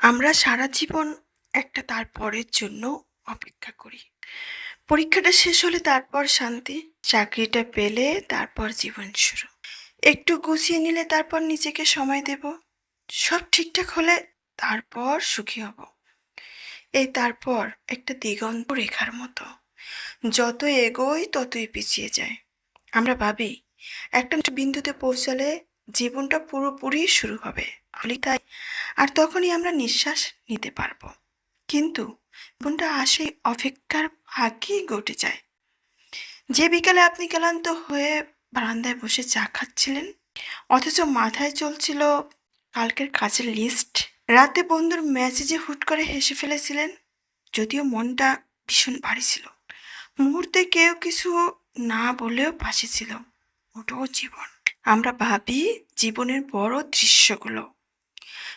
আমরা সারা জীবন একটা তারপরের জন্য অপেক্ষা করি। পরীক্ষাটা শেষ হলে তারপর শান্তি, চাকরিটা পেলে তারপর জীবন শুরু। একটু গুছিয়ে নিলে তারপর নিজেকে সময় দেব। সব ঠিকঠাক হলে তারপর সুখী হব। এই তারপর একটা দিগন্ত রেখার মতো। যত এগোই ততই পিছিয়ে যায়। আমরা ভাবি একটা বিন্দুতে পৌঁছালে জীবনটা পুরোপুরি শুরু হবে। বলি তাই। আর তখনই আমরা নিঃশ্বাস নিতে পারবো। কিন্তু জীবনটা আসে অপেক্ষার ফাঁকেই ঘটে যায়। যে বিকালে আপনি ক্লান্ত হয়ে বারান্দায় বসে চা খাচ্ছিলেন, অথচ মাথায় চলছিল কালকের কাজের লিস্ট। রাতে বন্ধুর মেসেজে হুট করে হেসে ফেলেছিলেন, যদিও মনটা ভীষণ ভারী ছিল। মুহূর্তে কেউ কিছু না বলেও পাশে ছিল। ওটাও জীবন। আমরা ভাবি জীবনের বড় দৃশ্যগুলো,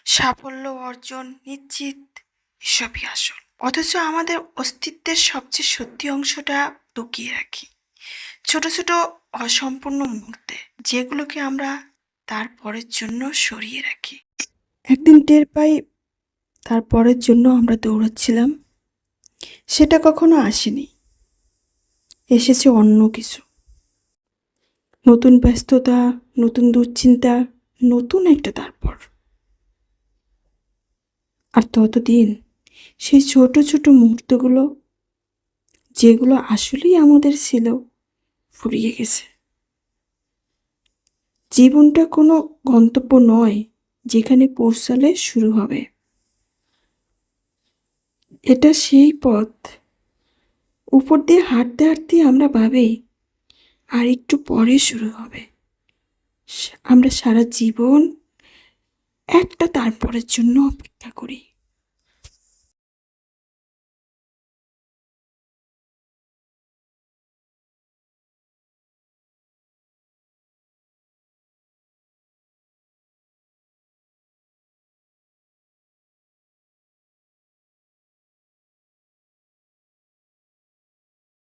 সাফল্য অর্জন নিশ্চিত, এসবই আসল। অথচ আমাদের অস্তিত্বের সবচেয়ে সত্যি অংশটা লুকিয়ে রাখি ছোট ছোট অসম্পূর্ণ মুহূর্তে, যেগুলোকে আমরা তারপরের জন্য সরিয়ে রাখি। একদিন টের পাই তারপরের জন্য আমরা দৌড়াচ্ছিলাম, সেটা কখনো আসেনি। এসেছে অন্য কিছু। নতুন ব্যস্ততা, নতুন দুশ্চিন্তা, নতুন একটা তারপর। আর ততদিন সেই ছোট ছোট মুহূর্তগুলো, যেগুলো আসলেই আমাদের ছিল, ফুরিয়ে গেছে। জীবনটা কোনো গন্তব্য নয় যেখানে পৌঁছালে শুরু হবে। এটা সেই পথ, উপর দিয়ে হাঁটতে হাঁটতে আমরা ভাবি আর একটু পরে শুরু হবে। আমরা সারা জীবন একটা তারপরের জন্য অপেক্ষা করি।